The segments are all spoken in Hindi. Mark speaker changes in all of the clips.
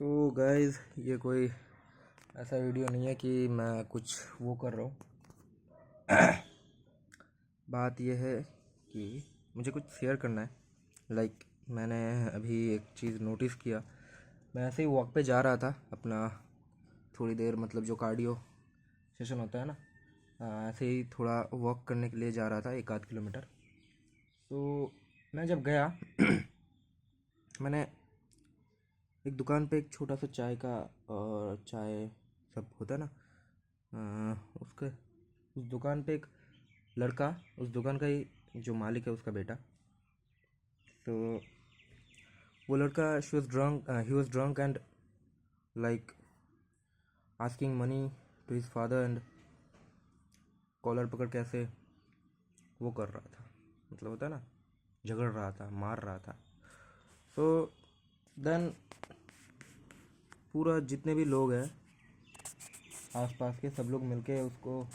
Speaker 1: सो गाइस, ये कोई ऐसा वीडियो नहीं है कि मैं कुछ वो कर रहा हूँ। बात ये है कि मुझे कुछ शेयर करना है। मैंने अभी एक चीज़ नोटिस किया। मैं ऐसे ही वॉक पे जा रहा था अपना, थोड़ी देर मतलब जो कार्डियो सेशन होता है ना, ऐसे ही थोड़ा वॉक करने के लिए जा रहा था 1 आध किलोमीटर। तो मैं जब गया मैंने एक दुकान पे एक छोटा सा चाय का और चाय सब होता है ना, उसके उस दुकान पे एक लड़का, उस दुकान का ही जो मालिक है उसका बेटा। तो वो लड़का he was drunk and like asking money to his father and collar पकड़ के ऐसे वो कर रहा था, मतलब होता है ना, झगड़ रहा था, मार रहा था। सो देन पूरा जितने भी लोग हैं आसपास के, सब लोग मिलके उसको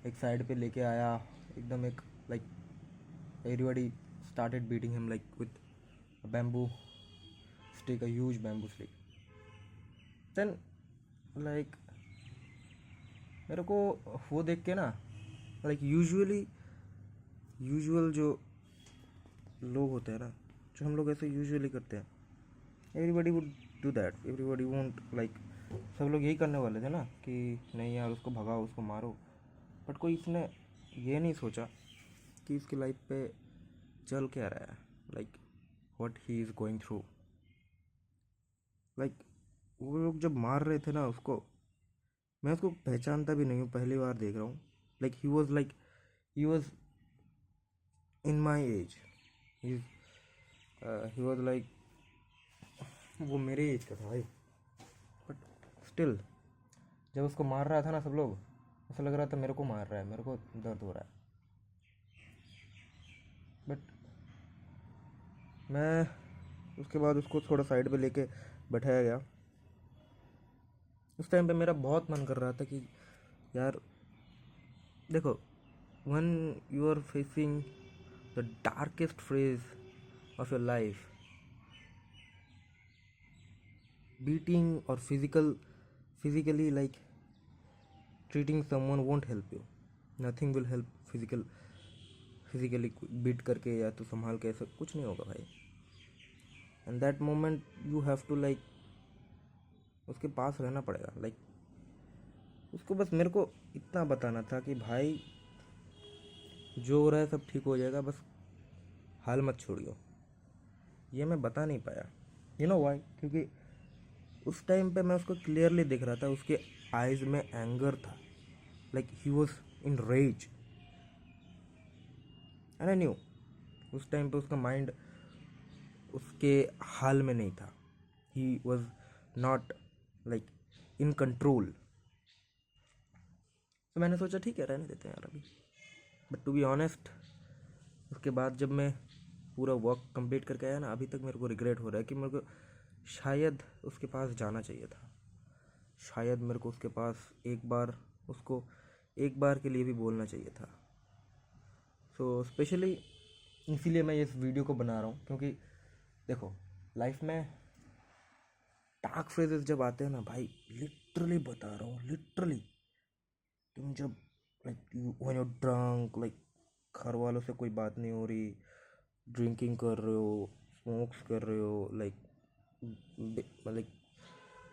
Speaker 1: एक साइड पे लेके आया। एकदम एक like everybody started beating him like with a bamboo stick, a huge bamboo stick. Then like मेरे को वो देख के ना, लाइक यूजुअल जो लोग होते हैं ना, जो हम लोग ऐसे यूजुअली करते हैं, everybody would do that, everybody won't like, सब लोग यही करने वाले थे ना कि नहीं यार उसको भगाओ, उसको मारो। बट कोई इसने ये नहीं सोचा कि इसकी लाइफ पे चल क्या रहा है, like what he is going through. Like वो लोग जब मार रहे थे ना उसको, मैं उसको पहचानता भी नहीं हूँ, पहली बार देख रहा हूँ। Like he was in my age, he was like, वो मेरे एज का था भाई। बट स्टिल जब उसको मार रहा था ना सब लोग, ऐसा लग रहा था मेरे को मार रहा है, मेरे को दर्द हो रहा है। बट मैं उसके बाद उसको थोड़ा साइड पे लेके बैठाया गया। उस टाइम पे मेरा बहुत मन कर रहा था कि यार देखो, when you are facing the darkest phase of your life, beating or physically like treating someone won't help you. Nothing will help physically beat करके या तो संभाल के, ऐसा कुछ नहीं होगा भाई। And that moment you have to like उसके पास रहना पड़ेगा। लाइक उसको बस मेरे को इतना बताना था कि भाई जो हो रहा है सब ठीक हो जाएगा, बस हाल मत छोड़ियो। ये मैं बता नहीं पाया। You know why? क्योंकि उस टाइम पे मैं उसको क्लियरली दिख रहा था, उसके आइज में एंगर था, like he was in rage. And I knew उस टाइम पे उसका माइंड उसके हाल में नहीं था। He was not like in control. तो मैंने सोचा ठीक है, रहने देते हैं यार अभी। बट टू बी ऑनेस्ट, उसके बाद जब मैं पूरा वर्क कंप्लीट करके आया ना, अभी तक मेरे को रिग्रेट हो रहा है कि मेरे को शायद उसके पास जाना चाहिए था। शायद मेरे को उसके पास उसको एक बार के लिए भी बोलना चाहिए था। सो स्पेशली इसीलिए मैं इस वीडियो को बना रहा हूँ, क्योंकि देखो लाइफ में डार्क फेजेस जब आते हैं ना भाई, लिटरली बता रहा हूँ, लिटरली तुम जब like when you drunk, like घर वालों से कोई बात नहीं हो रही, ड्रिंकिंग कर रहे हो, स्मोक्स कर रहे हो, लाइक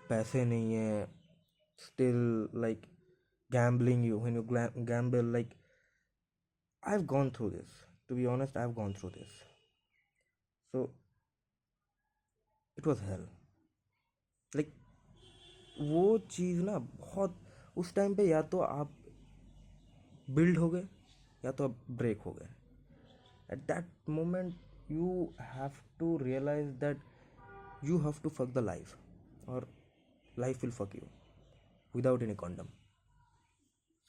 Speaker 1: पैसे नहीं है, still like gambling, you when you gamble, like I've gone through this, to be honest, I've gone through this. So it was hell. like वो चीज़ ना बहुत, उस टाइम पे या तो आप बिल्ड हो गए या तो आप ब्रेक हो गए। At that moment you have to realize that you have to fuck the life, और life will fuck you without any condom.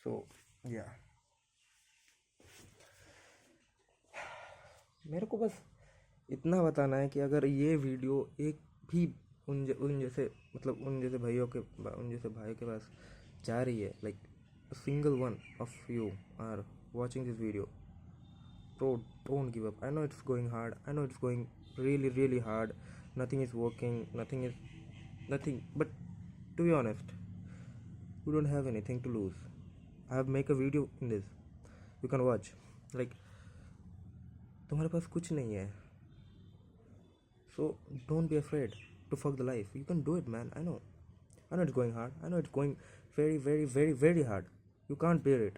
Speaker 1: So या मेरे को बस इतना बताना है कि अगर ये वीडियो एक भी उन जैसे मतलब उन जैसे भाइयों के पास जा रही है, like single one of you are watching this video, bro, don't give up. I know it's going hard, I know it's going really really hard, nothing is working, nothing is nothing. But to be honest, you don't have anything to lose. I have make a video in this. You can watch. Like तुम्हारे पास कुछ नहीं है. So don't be afraid to fuck the life. You can do it, man. I know. I know it's going hard. I know it's going very, very, very, very hard. You can't bear it.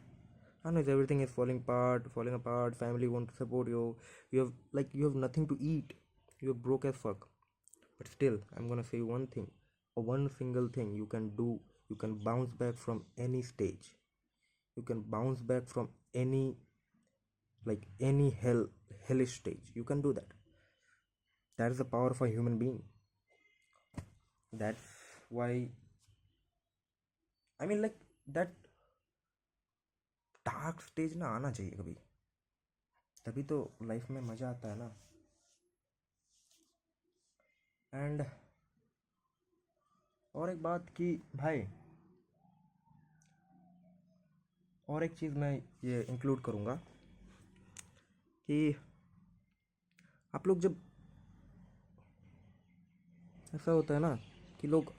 Speaker 1: I know everything is falling apart. Family won't support you. You have nothing to eat. You're broke as fuck. But still, I'm gonna say one thing, or one single thing you can do. You can bounce back from any stage. You can bounce back from any hellish stage. You can do that. That is the power of a human being. That's why I mean like that dark stage ना आना चाहिए कभी, तभी तो लाइफ में मज़ा आता है ना. एंड और एक बात कि भाई, और एक चीज़ मैं ये इंक्लूड करूँगा कि आप लोग जब ऐसा होता है ना कि लोग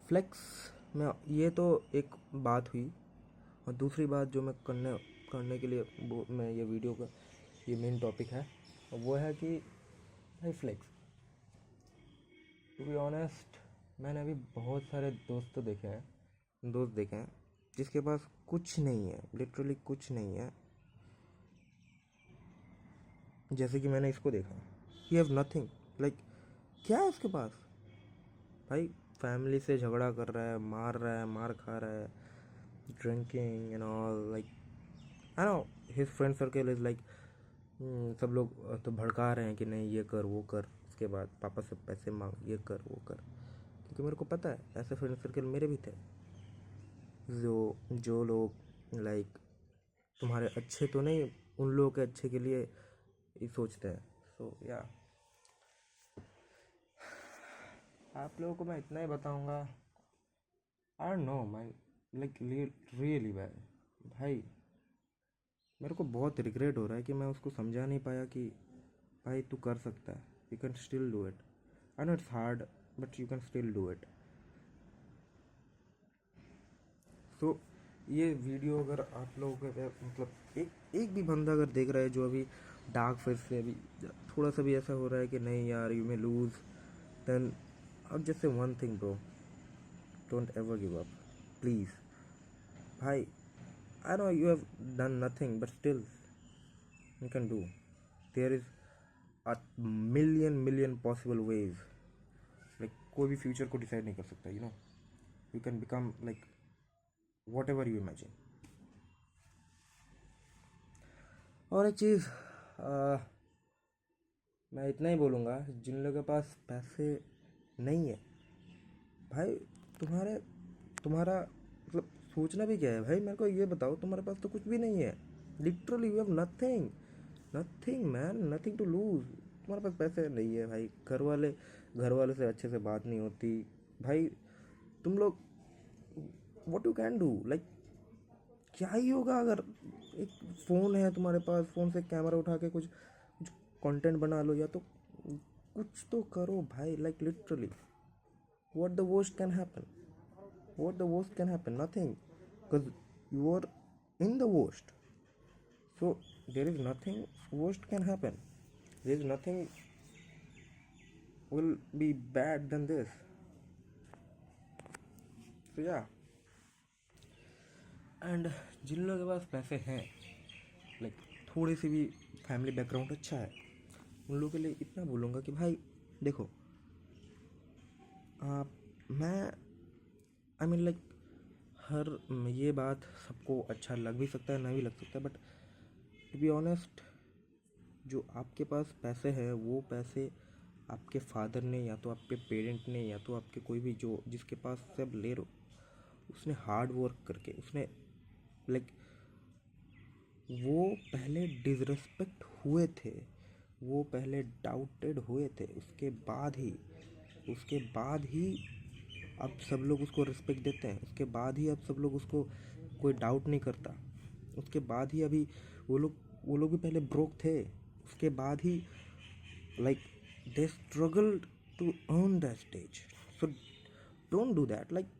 Speaker 1: फ्लेक्स में, ये तो एक बात हुई. और दूसरी बात जो मैं करने के लिए वो मैं ये वीडियो का ये मेन टॉपिक है, वो है कि भाई फ्लेक्स. टू बी ऑनेस्ट, मैंने अभी बहुत सारे दोस्त देखे हैं जिसके पास कुछ नहीं है, लिटरली कुछ नहीं है. जैसे कि मैंने इसको देखा, ही हैव नथिंग. लाइक क्या है उसके पास भाई? फैमिली से झगड़ा कर रहा है, मार खा रहा है, drinking and all. Like I know his friend circle is like सब लोग तो भड़का रहे हैं कि नहीं ये कर वो कर, उसके बाद पापा से पैसे मांग, ये कर वो कर. क्योंकि मेरे को पता है ऐसे फ्रेंड सर्कल मेरे भी थे, जो लोग लाइक तुम्हारे अच्छे तो नहीं, उन लोगों के अच्छे के लिए ही सोचते हैं. सो या आप लोगों को मैं इतना ही बताऊंगा. I don't know my like really भाई, मेरे को बहुत रिग्रेट हो रहा है कि मैं उसको समझा नहीं पाया कि भाई तू कर सकता है, you can still do it. I know it's hard but you can still do it. So ये वीडियो अगर आप लोगों के मतलब एक भी बंदा अगर देख रहा है जो अभी डार्क फेज से अभी थोड़ा सा भी ऐसा हो रहा है कि नहीं यार you may lose, then I'll just say one thing, bro. Don't ever give up. Please. Bhai, I know you have done nothing, but still, you can do. There is a million possible ways. Like, कोई भी फ्यूचर को डिसाइड नहीं कर सकता, you know. You can become like whatever you imagine. और एक चीज़ मैं इतना ही बोलूँगा, जिन लोगों के पास पैसे नहीं है भाई, तुम्हारा मतलब सोचना भी क्या है भाई? मेरे को ये बताओ, तुम्हारे पास तो कुछ भी नहीं है. Literally you have nothing man, nothing to lose. तुम्हारे पास पैसे नहीं है भाई, घर वाले से अच्छे से बात नहीं होती भाई. तुम लोग what you can do, like क्या ही होगा अगर एक फ़ोन है तुम्हारे पास, फ़ोन से कैमरा उठा के कुछ कंटेंट बना लो, या तो कुछ तो करो भाई. Like literally what the worst can happen? Nothing, because you are in the worst. So there is nothing worst can happen. There is nothing will be bad than this. So yeah, and जिन लोगों के पास पैसे हैं, लाइक थोड़ी सी भी फैमिली बैकग्राउंड अच्छा है, उन लोगों के लिए इतना बोलूँगा कि भाई देखो, मैं आई मीन लाइक ये बात सबको अच्छा लग भी सकता है, ना भी लग सकता है, बट टू बी ऑनेस्ट, जो आपके पास पैसे हैं वो पैसे आपके फादर ने, या तो आपके पेरेंट ने, या तो आपके कोई भी जो जिसके पास से आप ले रहे हो, उसने हार्ड वर्क करके, उसने लाइक वो पहले डिसरेस्पेक्ट हुए थे, वो पहले डाउटेड हुए थे, उसके बाद ही अब सब लोग उसको रिस्पेक्ट देते हैं. उसके बाद ही अब सब लोग उसको कोई डाउट नहीं करता. उसके बाद ही अभी वो लोग भी पहले ब्रोक थे. उसके बाद ही like they struggled to earn that stage. So don't do that. Like,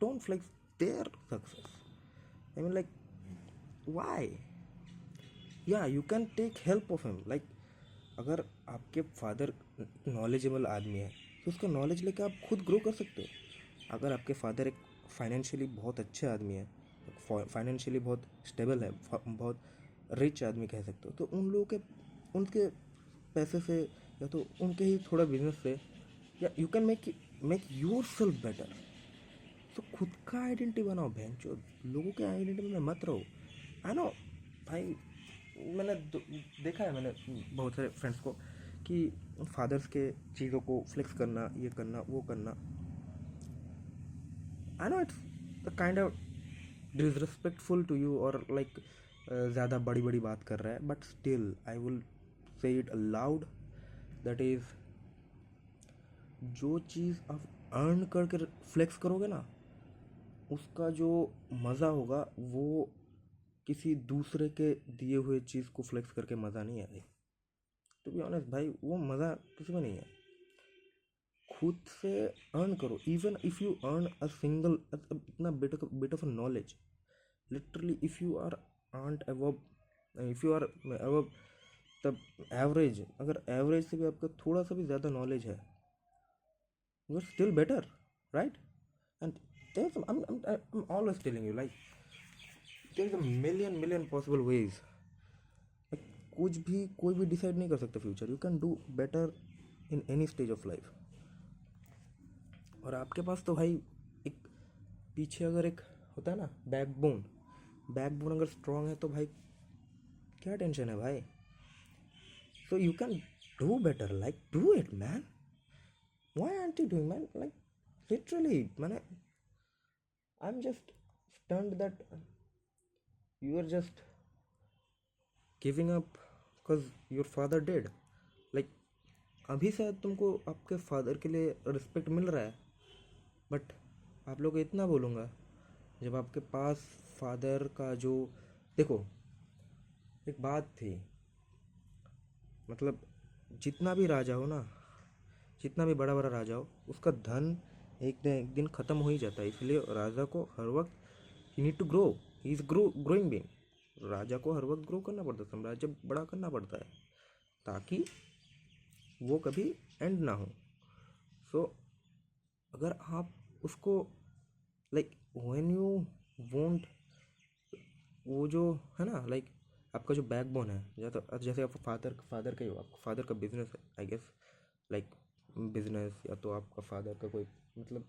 Speaker 1: don't flex their success. I mean, like, why? Yeah, you can take help of him. Like, अगर आपके फादर नॉलेजेबल आदमी है तो उसका नॉलेज लेके आप खुद ग्रो कर सकते हो. अगर आपके फादर एक फाइनेंशियली बहुत अच्छे आदमी है, फाइनेंशियली बहुत स्टेबल है, बहुत रिच आदमी कह सकते हो, तो उन लोगों के उनके पैसे से या तो उनके ही थोड़ा बिजनेस से या यू कैन मेक योर सेल्फ बेटर. तो खुद का आइडेंटिटी बनाओ बहन चो, लोगों के आइडेंटिटी में मत रहो. आई नो भाई, मैंने देखा है, मैंने बहुत सारे फ्रेंड्स को कि फादर्स के चीज़ों को फ्लेक्स करना, ये करना, वो करना. I know it's the kind of disrespectful to you और लाइक ज़्यादा बड़ी बड़ी बात कर रहा है, but still I will say it aloud. That is, जो चीज़ आप अर्न करके फ्लेक्स करोगे ना, उसका जो मज़ा होगा वो किसी दूसरे के दिए हुए चीज़ को फ्लेक्स करके मज़ा नहीं आएगा. टू बी ऑनेस्ट भाई, वो मज़ा किसी में नहीं है. खुद से अर्न करो. Even if you earn a single इतना bit of knowledge, literally if you are at above, if you are above तब एवरेज, अगर एवरेज से भी आपका थोड़ा सा भी ज़्यादा नॉलेज है, you are still better, right? And I'm always telling you, like, there is a million possible ways. Like, कुछ भी कोई भी डिसाइड नहीं कर सकता future. You can do better in any stage of life. और आपके पास तो भाई एक पीछे अगर एक होता है ना बैकबोन, बैकबोन अगर स्ट्रांग है तो भाई क्या टेंशन है भाई. So you can do better. Like, do it man. Why aren't you doing man? Like, literally मैंने, I'm just stunned that you are just giving up because your father did. Like, अभी शायद तुमको आपके फादर के लिए रिस्पेक्ट मिल रहा है, बट आप लोग को इतना बोलूँगा, जब आपके पास फादर का जो, देखो एक बात थी, मतलब जितना भी राजा हो ना, जितना भी बड़ा बड़ा राजा हो, उसका धन एक दिन ख़त्म हो ही जाता है. इसलिए राजा को हर वक्त, he need to grow, he is growing being. Raja को हर वक्त ग्रो करना पड़ता है, साम्राज्य बड़ा करना पड़ता है ताकि वो कभी एंड ना हो. सो अगर आप उसको, लाइक, व्हेन यू वोंट, वो जो है ना, लाइक आपका जो बैकबोन है, जैसे आपका फादर का ही हो, आपका फादर का बिजनेस है, आई गेस, लाइक बिजनेस, या तो आपका फादर का कोई, मतलब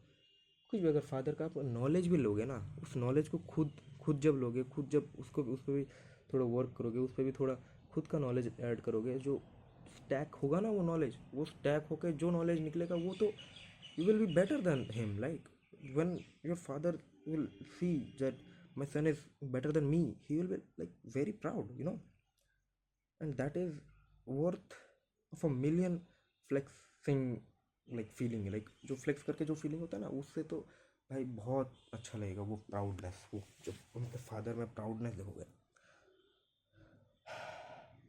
Speaker 1: कुछ भी, अगर फादर का आप नॉलेज भी लोगे ना, उस नॉलेज को खुद जब लोगे, खुद जब उसको उस पर भी थोड़ा वर्क करोगे, उस पर भी थोड़ा खुद का नॉलेज ऐड करोगे, जो स्टैक होगा ना वो नॉलेज, वो स्टैक होकर जो नॉलेज निकलेगा वो तो you will be better than him. Like, when your father will see that my son is better than me, he will be like very proud, you know. And that is worth of a million flexing, like feeling, like जो flex करके जो feeling होता है ना, उससे तो भाई बहुत अच्छा लगेगा. वो प्राउडनेस, वो जो उनके फादर में प्राउडनेस देखोगे.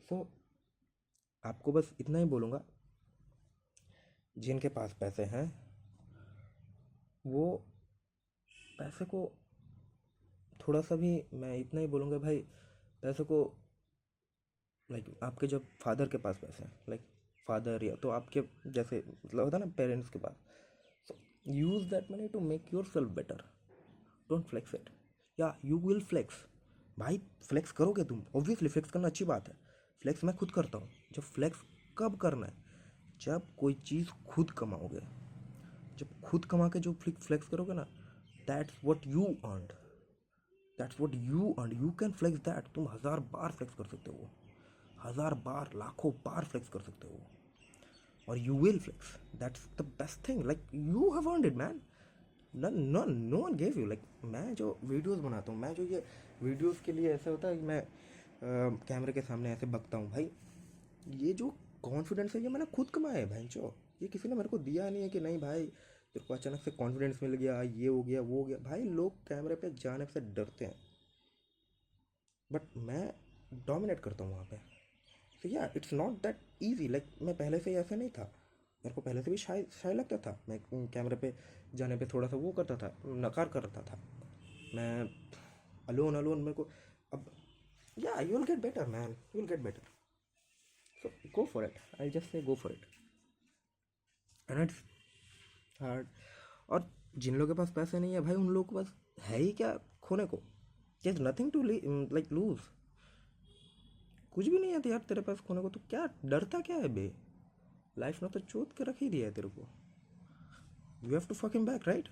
Speaker 1: सो आपको बस इतना ही बोलूँगा, जिनके पास पैसे हैं वो पैसे को थोड़ा सा भी, मैं इतना ही बोलूँगा भाई, पैसे को, लाइक आपके जब फादर के पास पैसे हैं, लाइक फादर या तो आपके जैसे, मतलब होता है ना पेरेंट्स के पास, so use that money to make योर सेल्फ better. Don't flex it. Yeah you will flex भाई, फ्लेक्स करोगे तुम, ऑब्वियसली फ्लेक्स करना अच्छी बात है. फ्लेक्स मैं खुद करता हूँ. जब फ्लेक्स कब करना है, जब कोई चीज़ खुद कमाओगे, जब खुद कमा के जो फ्लेक्स करोगे ना, that's what you earned, that's what you earned. You can flex that. तुम 1000 बार फ्लेक्स कर सकते हो, 1000 बार, लाखों बार फ्लेक्स कर सकते हो, और you will flex. That's the best thing. Like, you have earned it man. No one gave you. Like, मैं जो वीडियोस बनाता हूँ, मैं जो ये वीडियोस के लिए ऐसा होता है कि मैं कैमरे के सामने ऐसे बकता हूँ भाई, ये जो कॉन्फिडेंस है ये मैंने खुद कमाया है भाई. जो ये किसी ने मेरे को दिया नहीं है कि नहीं भाई तेरे को अचानक से कॉन्फिडेंस मिल गया, ये हो गया, वो हो गया. भाई लोग कैमरे पे जाने से डरते हैं, बट मैं डोमिनेट करता हूँ वहाँ पे. तो या it's not that easy. Like, मैं पहले से ही ऐसा नहीं था. मेरे को पहले से भी शाय शाय लगता था। मैं कैमरे पे जाने पे थोड़ा सा वो करता था, नकार करता था। मैं अलोन अलोन मेरे को अब, या you will get better man, you will get better, so go for it, I just say go for it. And it's hard. और जिन लोगों के पास पैसे नहीं है भाई, उन लोगों के पास है ही क्या खोने को? There nothing to like lose. कुछ भी नहीं है तो यार तेरे पास खोने को, तो क्या डरता क्या है बे? लाइफ ने तो चोट के रख ही दिया है तेरे को। You have to fuck him back, right?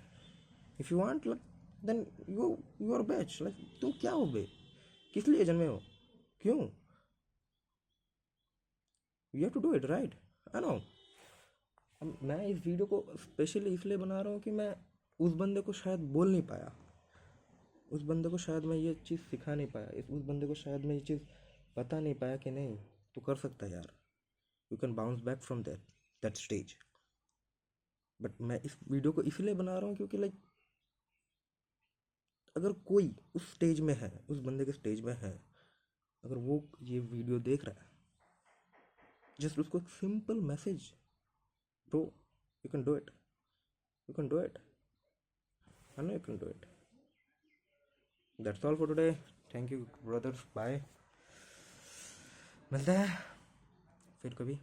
Speaker 1: If you want like, then you are bitch. Like तुम क्या हो बे? किस लिए जन्मे हो? क्यों? You have to do it, right? I know. अब मैं इस वीडियो को स्पेशली इसलिए बना रहा हूँ कि मैं उस बंदे को शायद बोल नहीं पाया, उस बंदे को शायद मैं ये चीज़ सिखा नहीं पाया, उस बंदे को शायद मैं ये चीज़ बता नहीं पाया कि नहीं तू कर सकता है यार, you can bounce back from that stage. But मैं इस वीडियो को इसलिए बना रहा हूँ क्योंकि लाइक अगर कोई उस स्टेज में है, उस बंदे के स्टेज में है, अगर वो ये वीडियो देख रहा है, जस्ट उसको एक simple message, bro you can do it, you can do it, I know you can do it. That's all for today. Thank you brothers, bye. मिलते हैं फिर कभी।